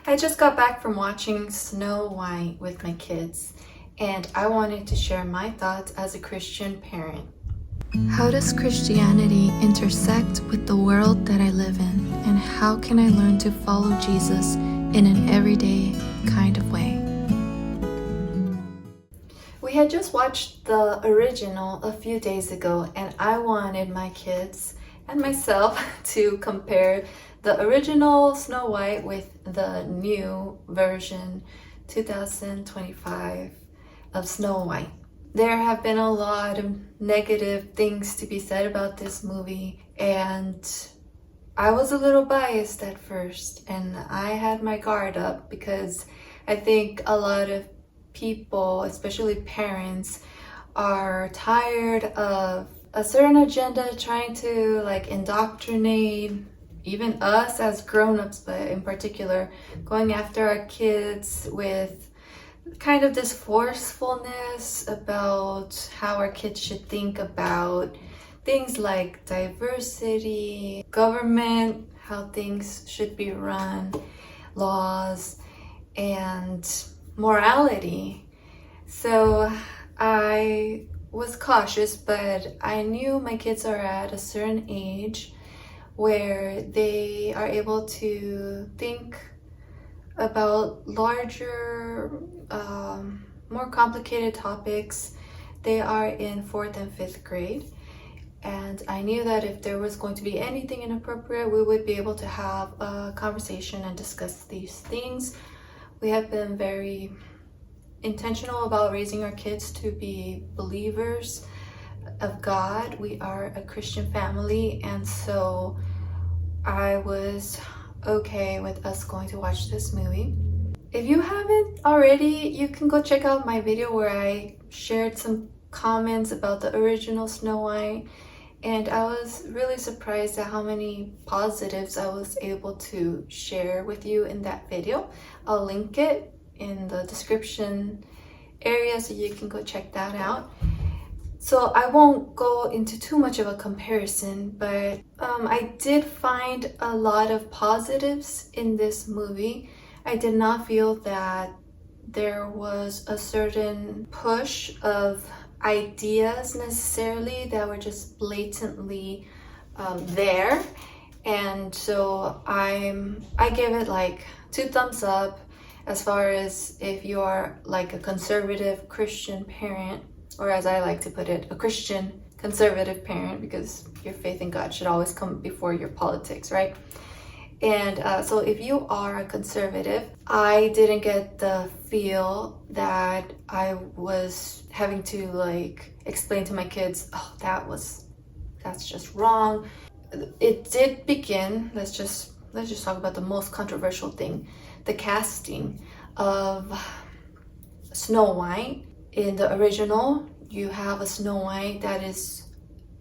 I just got back from watching Snow White with my kids, and I wanted to share my thoughts as a Christian parent. How does Christianity intersect with the world that I live in, and how can I learn to follow Jesus in an everyday kind of way? We had just watched the original a few days ago, and I wanted my kids and myself to compare the original Snow White with the new version 2025 of Snow White. There have been a lot of negative things to be said about this movie, and I was a little biased at first, and I had my guard up because I think a lot of people, especially parents, are tired of a certain agenda trying to indoctrinate even us as grown-ups, but in particular going after our kids with kind of this forcefulness about how our kids should think about things like diversity, government, how things should be run, laws, and morality. So I was cautious, but I knew my kids are at a certain age where they are able to think about larger, more complicated topics. They are in 4th and 5th grade, and I knew that if there was going to be anything inappropriate, we would be able to have a conversation and discuss these things. We have been very intentional about raising our kids to be believers of God. We are a Christian family, and so I was okay with us going to watch this movie. If you haven't already, you can go check out my video where I shared some comments about the original Snow White, and I was really surprised at how many positives I was able to share with you in that video. I'll link it in the description area so you can go check that out. So I won't go into too much of a comparison, but I did find a lot of positives in this movie. I did not feel that there was a certain push of ideas necessarily that were just blatantly there. And so I give it like 2 thumbs up as far as if you are like a conservative Christian parent, or as I like to put it, a Christian conservative parent, because your faith in God should always come before your politics, right? And so if you are a conservative, I didn't get the feel that I was having to explain to my kids, oh, that's just wrong. It did begin, let's just talk about the most controversial thing, the casting of Snow White. In the original, you have a Snow White that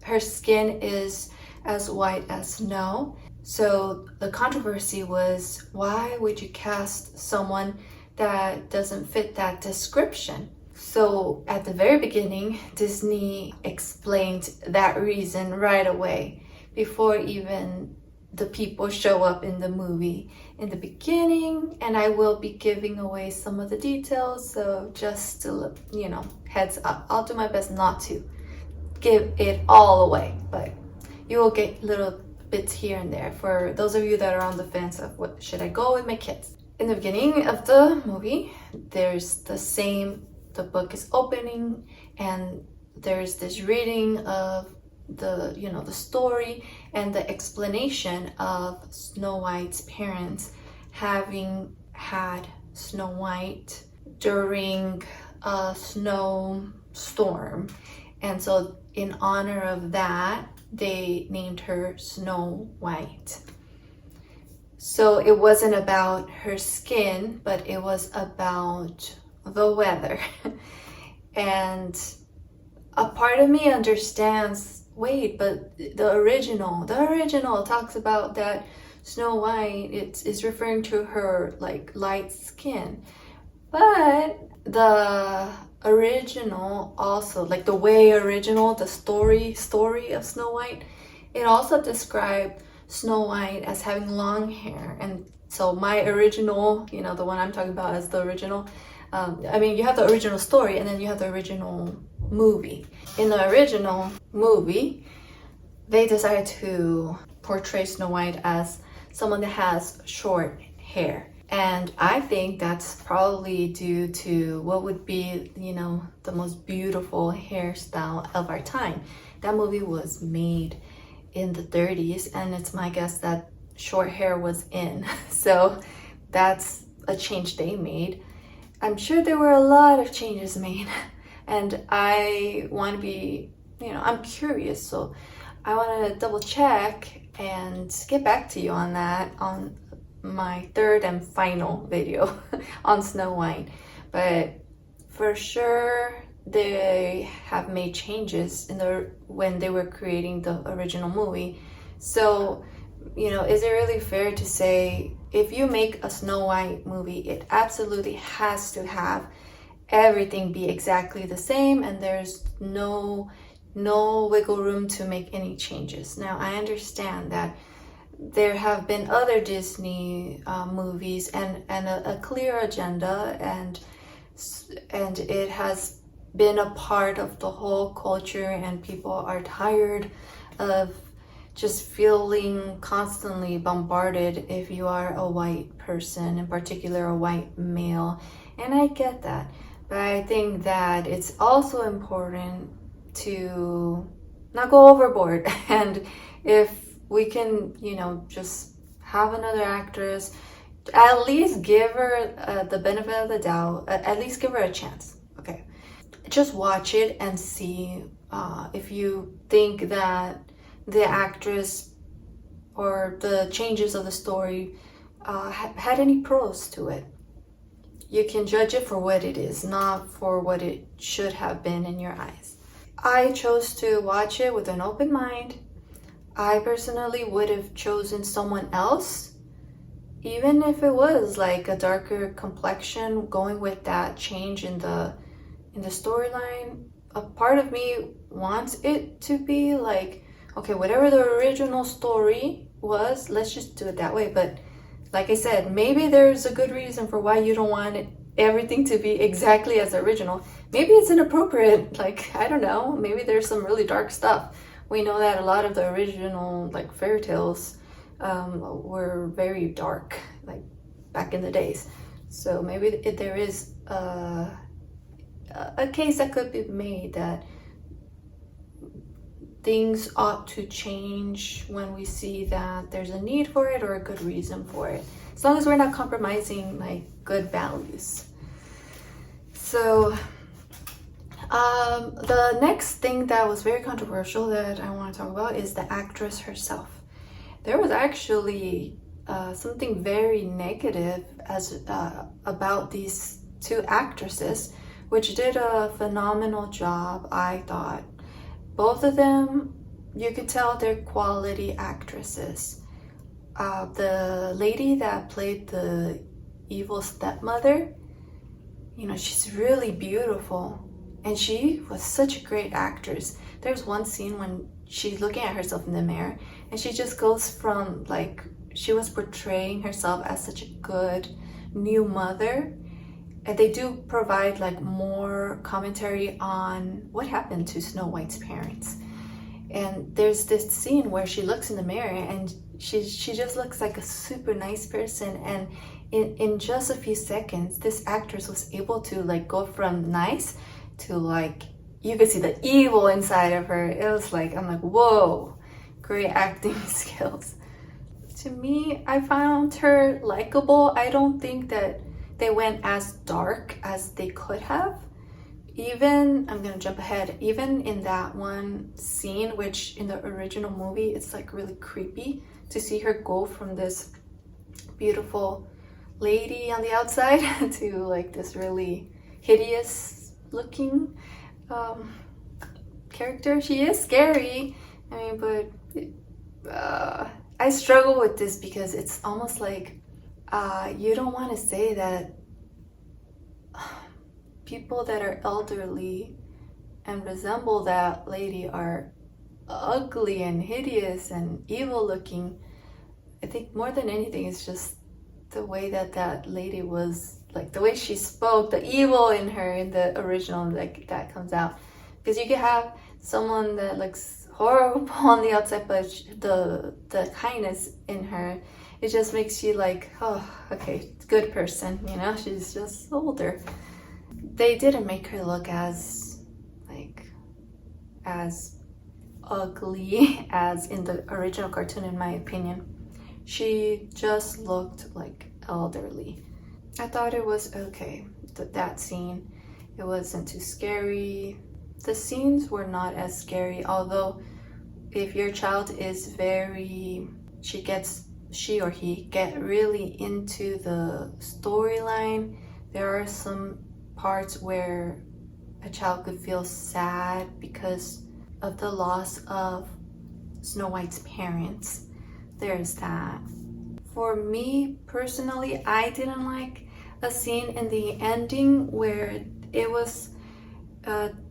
her skin is as white as snow. So the controversy was, why would you cast someone that doesn't fit that description? So at the very beginning, Disney explained that reason right away before even the people show up in the movie in the beginning, and I will be giving away some of the details, so just to, heads up. I'll do my best not to give it all away, but you will get little bits here and there for those of you that are on the fence of what should I go with my kids. In the beginning of the movie, the book is opening, and there's this reading of the story and the explanation of Snow White's parents having had Snow White during a snowstorm. And so in honor of that, they named her Snow White. So it wasn't about her skin, but it was about the weather. And a part of me understands, wait, but the original talks about that Snow White is referring to her light skin. But the original also, the story of Snow White, it also described Snow White as having long hair, and So my original, you know, the one I'm talking about as the original, I mean, you have the original story and then you have the original movie. In the original movie, they decided to portray Snow White as someone that has short hair. And I think that's probably due to what would be, you know, the most beautiful hairstyle of our time. That movie was made in the 30s, and it's my guess that short hair was in. So that's a change they made. I'm sure there were a lot of changes made, and I want to be, you know, I'm curious, so I want to double check and get back to you on that on my third and final video on Snow White. But for sure they have made changes in the when they were creating the original movie. So, you know, is it really fair to say if you make a Snow White movie, it absolutely has to have everything be exactly the same and there's no wiggle room to make any changes? Now, I understand that there have been other Disney movies and a clear agenda, and it has been a part of the whole culture, and people are tired of just feeling constantly bombarded if you are a white person, in particular a white male. And I get that, but I think that it's also important to not go overboard. And if we can, you know, just have another actress, at least give her the benefit of the doubt, at least give her a chance. Okay, just watch it and see if you think that the actress or the changes of the story had any pros to it. You can judge it for what it is, not for what it should have been in your eyes. I chose to watch it with an open mind. I personally would have chosen someone else, even if it was like a darker complexion, going with that change in the storyline. A part of me wants it to be like, okay, whatever the original story was, let's just do it that way. But like I said, maybe there's a good reason for why you don't want everything to be exactly as original. Maybe it's inappropriate, like, I don't know, maybe there's some really dark stuff. We know that a lot of the original, like, fairy tales were very dark, like, back in the days. So maybe there is a case that could be made that things ought to change when we see that there's a need for it or a good reason for it, as long as we're not compromising, like, good values. So the next thing that was very controversial that I want to talk about is the actress herself. There was actually something very negative about these two actresses, which did a phenomenal job, I thought. Both of them, you could tell they're quality actresses. The lady that played the evil stepmother, you know, she's really beautiful. And she was such a great actress. There's one scene when she's looking at herself in the mirror and she just goes from, like, she was portraying herself as such a good new mother. And they do provide, like, more commentary on what happened to Snow White's parents. And there's this scene where she looks in the mirror and she just looks like a super nice person. And in just a few seconds, this actress was able to, like, go from nice to, like, you could see the evil inside of her. It was like, I'm like, whoa, great acting skills. To me, I found her likable. I don't think that they went as dark as they could have. Even, I'm gonna jump ahead, even in that one scene, which in the original movie, it's like really creepy to see her go from this beautiful lady on the outside to, like, this really hideous looking character. She is scary. I mean, but I struggle with this because it's almost like you don't want to say that people that are elderly and resemble that lady are ugly and hideous and evil looking. I think more than anything, it's just the way that that lady was, like the way she spoke, the evil in her in the original, like that comes out. Because you could have someone that looks horrible on the outside, but the kindness in her, it just makes you like, oh, okay, good person, you know, she's just older. They didn't make her look as ugly as in the original cartoon, in my opinion. She just looked like elderly. I thought it was okay, that scene. It wasn't too scary. The scenes were not as scary, although if your child is she or he get really into the storyline, there are some parts where a child could feel sad because of the loss of Snow White's parents. There's that. For me personally, I didn't like a scene in the ending where it was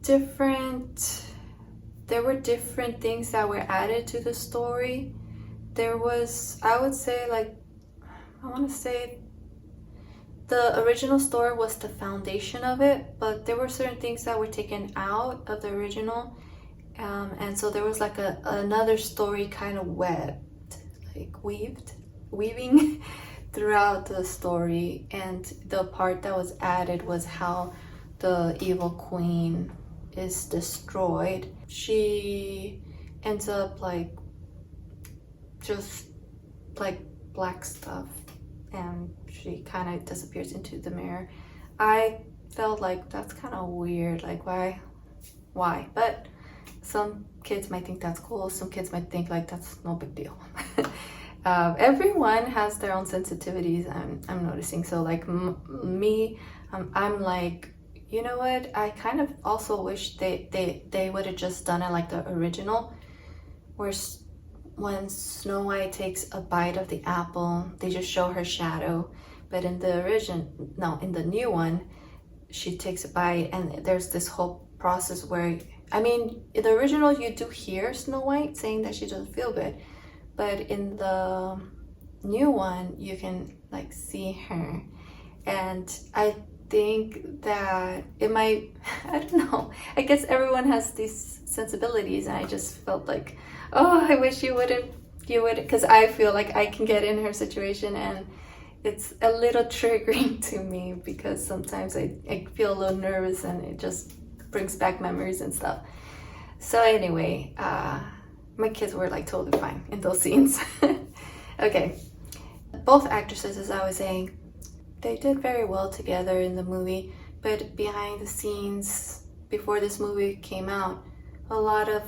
different. There were different things that were added to the story. There was, I would say, like, I want to say the original story was the foundation of it, but there were certain things that were taken out of the original, and so there was like another story kind of weaving throughout the story, and the part that was added was how the evil queen is destroyed. She ends up like just like black stuff, and she kind of disappears into the mirror. I felt like that's kind of weird, like why? But some kids might think that's cool, some kids might think like that's no big deal. Everyone has their own sensitivities, I'm noticing. So like me, I'm like, you know what, I kind of also wish they would have just done it like the original, where when Snow White takes a bite of the apple, they just show her shadow. But in the new one, she takes a bite, and there's this whole process where, I mean, in the original, you do hear Snow White saying that she doesn't feel good. But in the new one, you can like see her. And I think that it might, I don't know, I guess everyone has these sensibilities, and I just felt like, oh, I wish you would, because I feel like I can get in her situation, and it's a little triggering to me because sometimes I feel a little nervous, and it just brings back memories and stuff. So anyway, my kids were like totally fine in those scenes. Okay, both actresses, as I was saying, they did very well together in the movie, but behind the scenes, before this movie came out, a lot of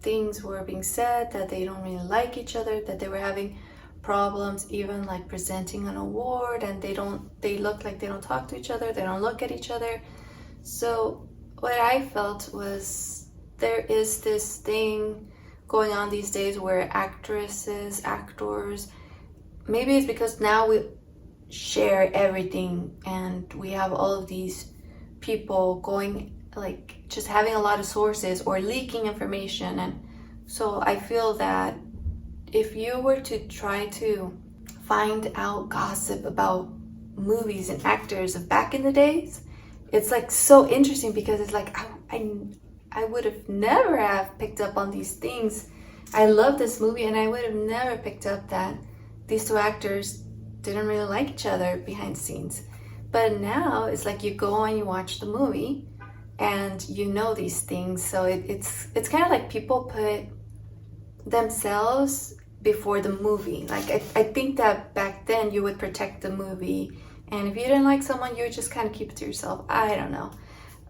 things were being said that they don't really like each other, that they were having problems even like presenting an award, and they look like they don't talk to each other, they don't look at each other. So what I felt was there is this thing going on these days where actors, maybe it's because now we share everything and we have all of these people going, like just having a lot of sources or leaking information. And so I feel that if you were to try to find out gossip about movies and actors of back in the days, it's like so interesting, because it's like I would have never have picked up on these things. I love this movie, and I would have never picked up that these two actors didn't really like each other behind the scenes. But now it's like you go and you watch the movie and you know these things. So it's kind of like people put themselves before the movie. Like I think that back then you would protect the movie, and if you didn't like someone, you would just kind of keep it to yourself. I don't know.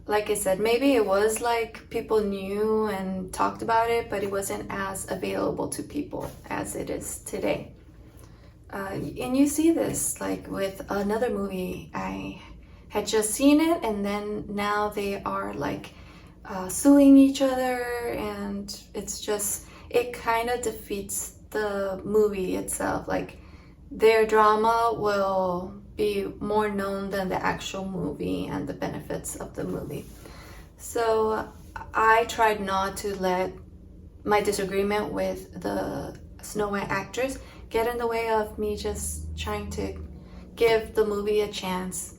Like I said, maybe it was like people knew and talked about it, but it wasn't as available to people as it is today. And you see this like with another movie. I had just seen it, and then now they are like suing each other, and it's just, it kind of defeats the movie itself. Like their drama will be more known than the actual movie and the benefits of the movie. So I tried not to let my disagreement with the Snow White actress get in the way of me just trying to give the movie a chance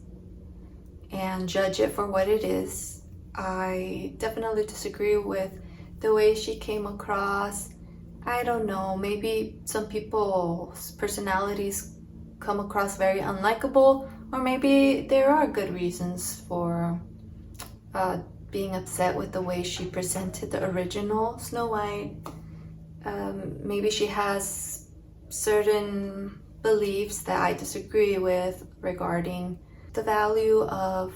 and judge it for what it is. I definitely disagree with the way she came across. I don't know, maybe some people's personalities come across very unlikable, or maybe there are good reasons for being upset with the way she presented the original Snow White. Maybe she has certain beliefs that I disagree with regarding the value of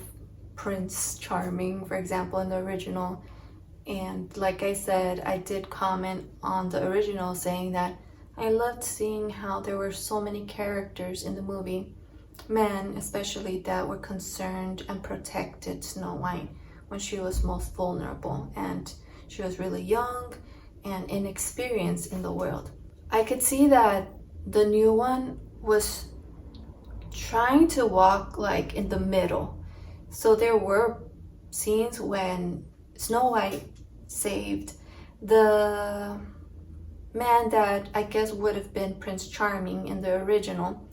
Prince Charming, for example, in the original. And like I said, I did comment on the original saying that I loved seeing how there were so many characters in the movie, men especially, that were concerned and protected Snow White when she was most vulnerable and she was really young and inexperienced in the world. I could see that the new one was trying to walk like in the middle. So there were scenes when Snow White saved the man that I guess would have been Prince Charming in the original,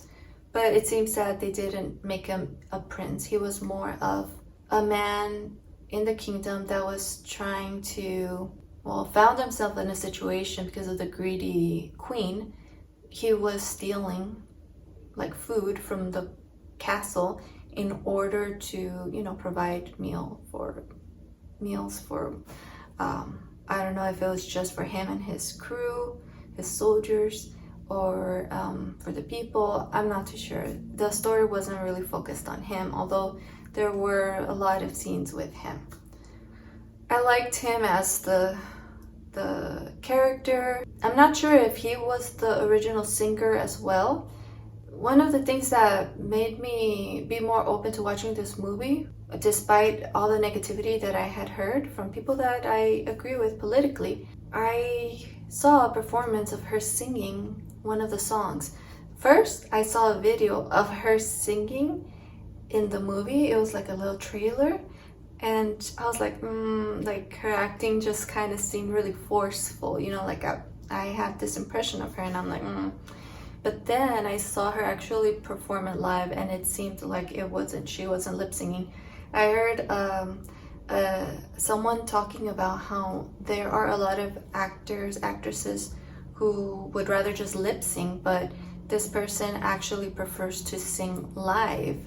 but it seems that they didn't make him a prince. He was more of a man in the kingdom that was trying to, well, found himself in a situation because of the greedy queen. He was stealing like food from the castle in order to, provide meals for I don't know if it was just for him and his crew, his soldiers, or for the people. I'm not too sure. The story wasn't really focused on him, although there were a lot of scenes with him. I liked him as the character. I'm not sure if he was the original singer as well. One of the things that made me be more open to watching this movie, despite all the negativity that I had heard from people that I agree with politically, I saw a performance of her singing one of the songs. First, I saw a video of her singing in the movie. It was like a little trailer, and I was like, like her acting just kind of seemed really forceful, like I had this impression of her, and I'm like, But then I saw her actually perform it live, and it seemed like she wasn't lip singing. I heard someone talking about how there are a lot of actresses who would rather just lip sync, but this person actually prefers to sing live,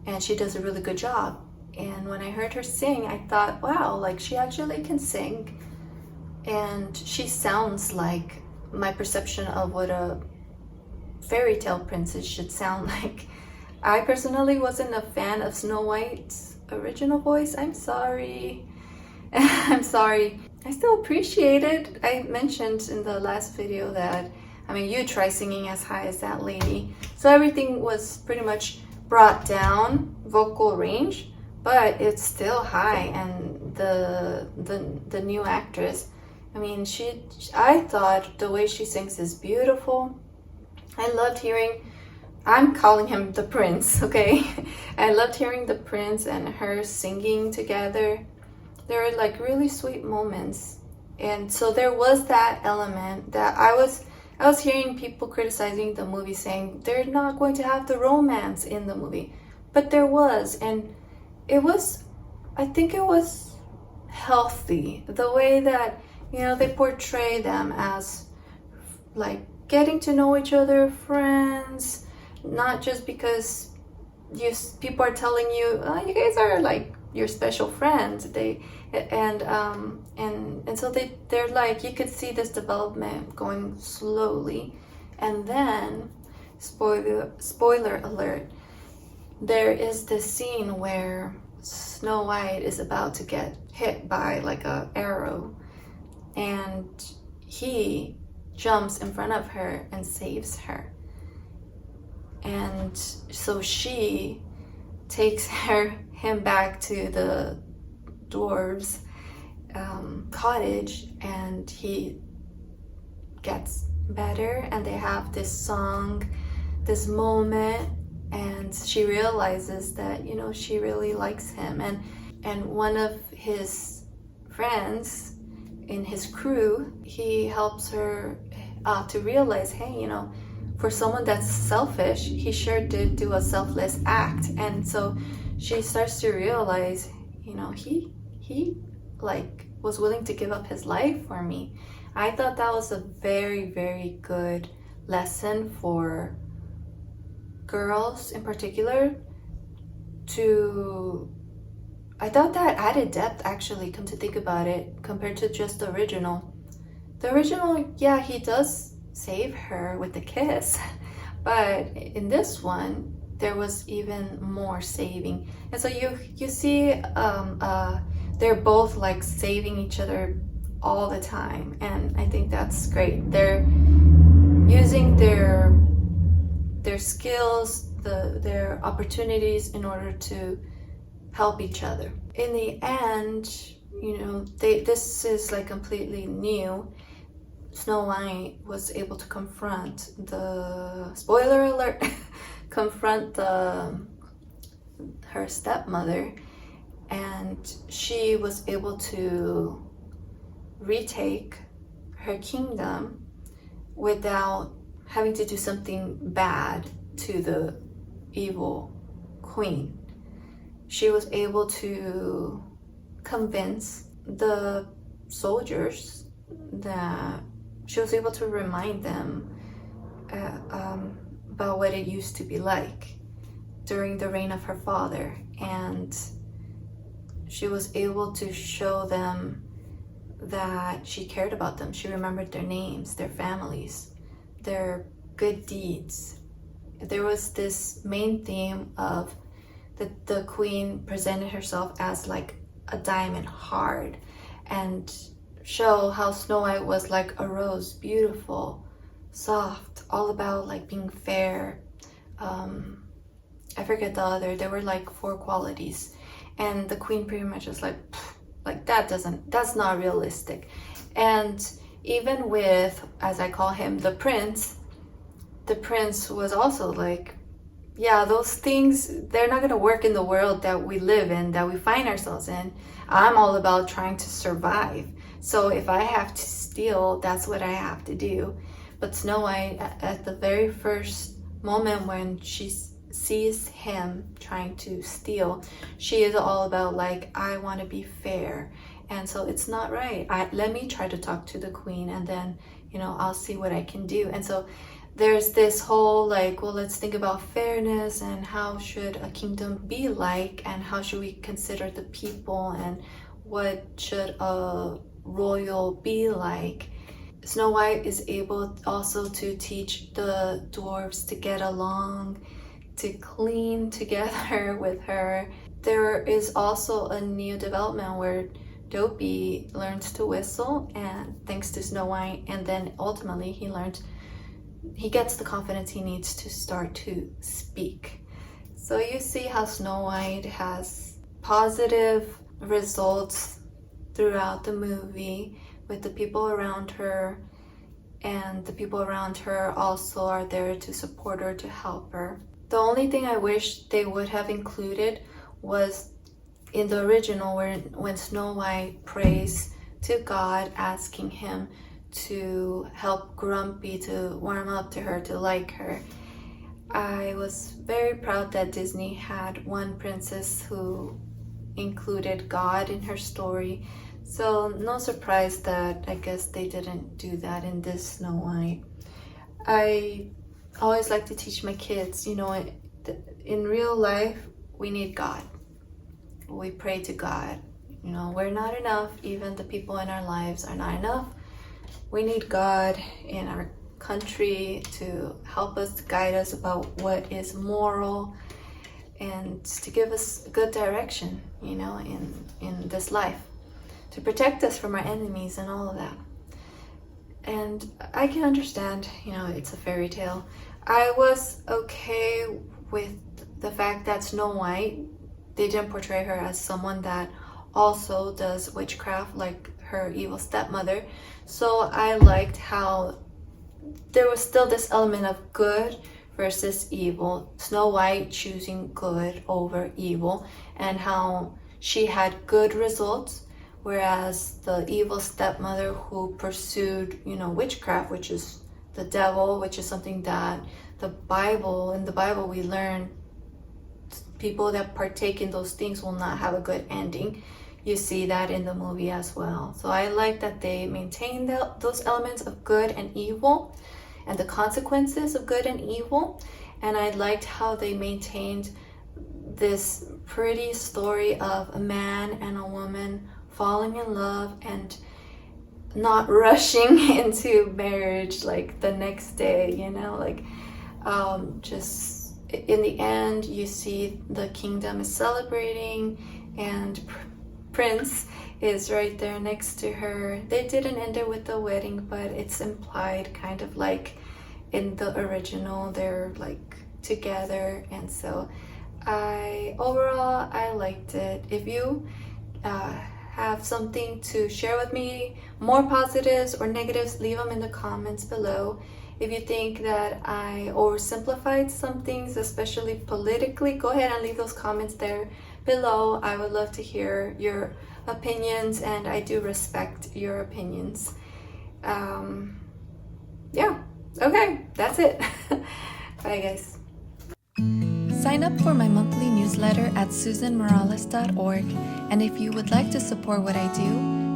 and she does a really good job. And when I heard her sing, I thought, wow, like she actually can sing, and she sounds like my perception of what a fairy tale princess should sound like. I personally wasn't a fan of Snow White's original voice. I'm sorry. I'm sorry. I still appreciate it. I mentioned in the last video that, you try singing as high as that lady. So everything was pretty much brought down, vocal range, but it's still high. And the new actress, I thought the way she sings is beautiful. I loved hearing, I'm calling him the prince, okay? I loved hearing the prince and her singing together. There were like really sweet moments. And so there was that element that I was hearing people criticizing the movie, saying they're not going to have the romance in the movie. But there was, and I think it was healthy. The way that, they portray them as like getting to know each other, friends, not just because people are telling you, oh, you guys are like your special friends. So they're like, you could see this development going slowly, and then spoiler alert, there is this scene where Snow White is about to get hit by like a arrow, and he jumps in front of her and saves her. And so she takes him back to the dwarves' cottage, and he gets better, and they have this song, this moment, and she realizes that, she really likes him. And one of his friends in his crew, he helps her to realize, hey, for someone that's selfish, he sure did do a selfless act. And so she starts to realize, he like was willing to give up his life for me. I thought that was a very, very good lesson for girls in particular. I thought that added depth, actually, come to think about it, compared to just the original. The original, yeah, he does save her with a kiss, but in this one there was even more saving. And so you see they're both like saving each other all the time, and I think that's great. They're using their skills, their opportunities in order to help each other. In the end, this is like completely new. Snow White was able to confront the, spoiler alert, confront her stepmother, and she was able to retake her kingdom without having to do something bad to the evil queen. She was able to convince the soldiers that she was able to remind them about what it used to be like during the reign of her father, and she was able to show them that she cared about them. She remembered their names, their families, their good deeds. There was this main theme of the queen presented herself as like a diamond hard, and show how Snow White was like a rose, beautiful, soft, all about like being fair. I forget the other, there were like 4 qualities, and the queen pretty much was like that's not realistic. And even with, as I call him, the prince was also like, yeah, those things, they're not gonna work in the world that we live in, that we find ourselves in. I'm all about trying to survive. So if I have to steal, that's what I have to do. But Snow White, at the very first moment when she sees him trying to steal, she is all about like, I want to be fair. And so it's not right. Let me try to talk to the queen, and then, I'll see what I can do. And so there's this whole like, well, let's think about fairness and how should a kingdom be like, and how should we consider the people, and what should a royal be like. Snow White is able also to teach the dwarves to get along, to clean together with her. There is also a new development where Dopey learns to whistle, and thanks to Snow White, and then ultimately he gets the confidence he needs to start to speak. So you see how Snow White has positive results throughout the movie with the people around her, and the people around her also are there to support her, to help her. The only thing I wish they would have included was in the original, when Snow White prays to God, asking him to help Grumpy to warm up to her, to like her. I was very proud that Disney had one princess who included God in her story. So no surprise that I guess they didn't do that in this Snow White. I always like to teach my kids, in real life, we need God. We pray to God. We're not enough. Even the people in our lives are not enough. We need God in our country to help us, to guide us about what is moral, and to give us good direction, in this life, to protect us from our enemies and all of that. And I can understand, it's a fairy tale. I was okay with the fact that Snow White, they didn't portray her as someone that also does witchcraft like her evil stepmother. So I liked how there was still this element of good versus evil, Snow White choosing good over evil, and how she had good results, whereas the evil stepmother who pursued, witchcraft, which is the devil, which is something that in the Bible we learn people that partake in those things will not have a good ending. You see that in the movie as well. So I like that they maintain those elements of good and evil and the consequences of good and evil. And I liked how they maintained this pretty story of a man and a woman falling in love and not rushing into marriage like the next day, you know, like just in the end you see the kingdom is celebrating and Prince is right there next to her. They didn't end it with the wedding, but it's implied kind of like in the original they're like together. And so overall I liked it. If you have something to share with me, more positives or negatives, leave them in the comments below. If you think that I oversimplified some things, especially politically, go ahead and leave those comments there below. I would love to hear your opinions, and I do respect your opinions. Yeah, okay, that's it. Bye guys. Sign up for my monthly newsletter at susanmorales.org, and if you would like to support what I do,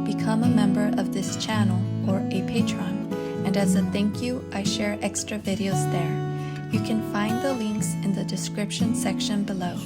become a member of this channel or a patron, and as a thank you, I share extra videos there. You can find the links in the description section below.